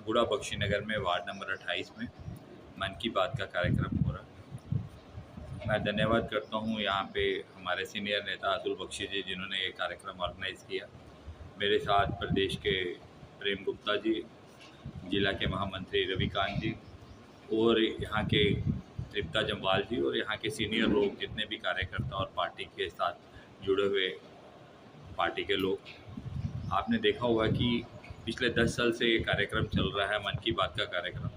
बूढ़ा बख्शीनगर में ward number 28 में मन की बात का कार्यक्रम हो रहा है। मैं धन्यवाद करता हूँ यहाँ पे हमारे सीनियर नेता अतुल बख्शी जी जिन्होंने ये कार्यक्रम ऑर्गेनाइज़ किया। मेरे साथ प्रदेश के प्रेम गुप्ता जी, जिला के महामंत्री रविकांत जी और यहाँ के तृप्ता जम्वाल जी और यहाँ के सीनियर लोग जितने भी कार्यकर्ता और पार्टी के साथ जुड़े हुए पार्टी के लोग। आपने देखा होगा कि पिछले 10 साल से ये कार्यक्रम चल रहा है, मन की बात का कार्यक्रम,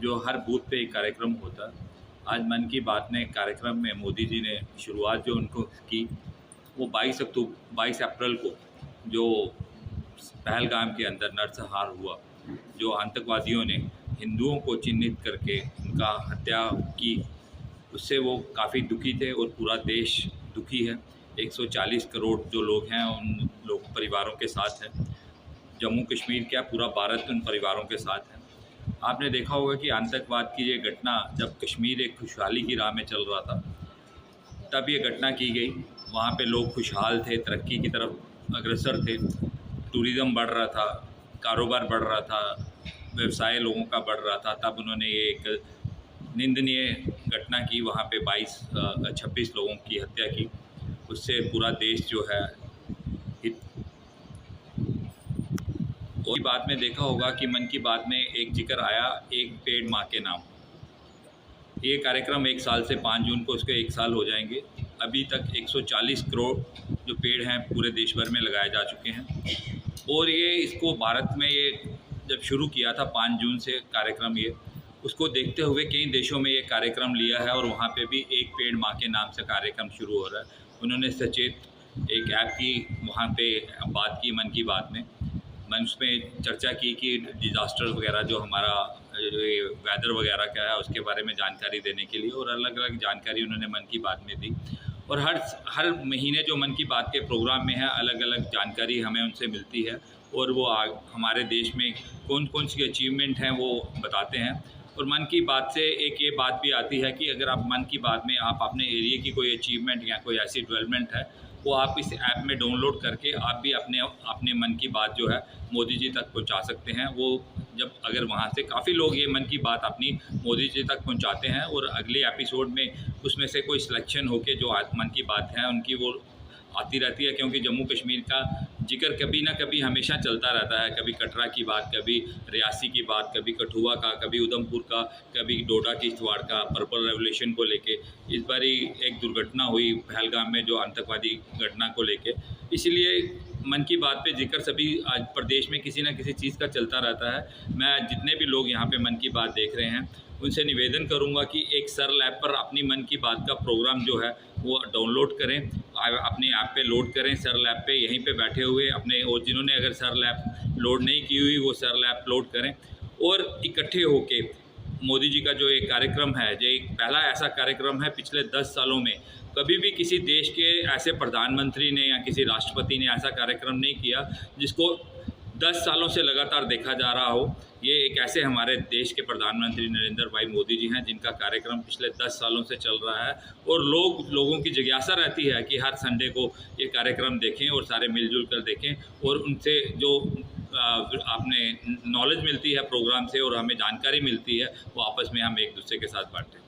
जो हर बूथ पे एक कार्यक्रम होता है। आज मन की बात ने कार्यक्रम में मोदी जी ने शुरुआत जो उनको की वो 22 अप्रैल को जो पहलगाम के अंदर नरसंहार हुआ, जो आतंकवादियों ने हिंदुओं को चिन्हित करके उनका हत्या की, उससे वो काफ़ी दुखी थे और पूरा देश दुखी है। 140 करोड़ जो लोग हैं उन लोग परिवारों के साथ हैं। जम्मू कश्मीर क्या पूरा भारत उन परिवारों के साथ है। आपने देखा होगा कि आतंकवाद की ये घटना जब कश्मीर एक खुशहाली की राह में चल रहा था तब ये घटना की गई। वहाँ पे लोग खुशहाल थे, तरक्की की तरफ अग्रसर थे, टूरिज़्म बढ़ रहा था, कारोबार बढ़ रहा था, व्यवसाय लोगों का बढ़ रहा था। तब उन्होंने ये एक निंदनीय घटना की, वहाँ पे 26 लोगों की हत्या की। उससे पूरा देश जो है और बात में देखा होगा कि मन की बात में एक जिक्र आया, एक पेड़ माँ के नाम। ये कार्यक्रम 1 साल से 5 जून को इसके 1 साल हो जाएंगे। अभी तक 140 करोड़ जो पेड़ हैं पूरे देश भर में लगाए जा चुके हैं। और ये इसको भारत में ये जब शुरू किया था 5 जून से कार्यक्रम, ये उसको देखते हुए कई देशों में ये कार्यक्रम लिया है और वहाँ पे भी एक पेड़ माँ के नाम से कार्यक्रम शुरू हो रहा है। उन्होंने सचेत एक ऐप की वहाँ पे बात की मन की बात में। मैंने उसमें चर्चा की कि डिज़ास्टर वगैरह जो हमारा वेदर वगैरह क्या है उसके बारे में जानकारी देने के लिए, और अलग अलग जानकारी उन्होंने मन की बात में दी। और हर महीने जो मन की बात के प्रोग्राम में है अलग अलग जानकारी हमें उनसे मिलती है और वो हमारे देश में कौन कौन सी अचीवमेंट हैं वो बताते हैं। और मन की बात से एक ये बात भी आती है कि अगर आप मन की बात में आप अपने एरिया की कोई अचीवमेंट या कोई ऐसी डेवलपमेंट है वो आप इस ऐप में डाउनलोड करके आप भी अपने मन की बात जो है मोदी जी तक पहुंचा सकते हैं। वो जब अगर वहां से काफ़ी लोग ये मन की बात अपनी मोदी जी तक पहुंचाते हैं और अगले एपिसोड में उसमें से कोई सिलेक्शन होके जो मन की बात है उनकी वो आती रहती है, क्योंकि जम्मू कश्मीर का जिक्र कभी ना कभी हमेशा चलता रहता है। कभी कटरा की बात, कभी रियासी की बात, कभी कठुआ का, कभी उधमपुर का, कभी डोडा किश्तवाड़ का, पर्पल रेवोल्यूशन को लेके। इस बार एक दुर्घटना हुई पहलगाम में जो आतंकवादी घटना को लेके। इसलिए मन की बात पे जिक्र सभी आज प्रदेश में किसी न किसी चीज़ का चलता रहता है। मैं जितने भी लोग यहाँ पे मन की बात देख रहे हैं उनसे निवेदन करूँगा कि एक सरल ऐप पर अपनी मन की बात का प्रोग्राम जो है वो डाउनलोड करें, अपने ऐप पे लोड करें। सरल ऐप पे यहीं पे बैठे हुए अपने, और जिन्होंने अगर सरल ऐप लोड नहीं की हुई वो सरल ऐप लोड करें और इकट्ठे होके मोदी जी का जो एक कार्यक्रम है, जो एक पहला ऐसा कार्यक्रम है पिछले 10 सालों में कभी भी किसी देश के ऐसे प्रधानमंत्री ने या किसी राष्ट्रपति ने ऐसा कार्यक्रम नहीं किया जिसको 10 सालों से लगातार देखा जा रहा हो। ये एक ऐसे हमारे देश के प्रधानमंत्री नरेंद्र भाई मोदी जी हैं जिनका कार्यक्रम पिछले 10 सालों से चल रहा है और लोगों की जिज्ञासा रहती है कि हर संडे को ये कार्यक्रम देखें और सारे मिलजुल कर देखें और उनसे जो आपने नॉलेज मिलती है प्रोग्राम से और हमें जानकारी मिलती है वो आपस में हम एक दूसरे के साथ बांटें।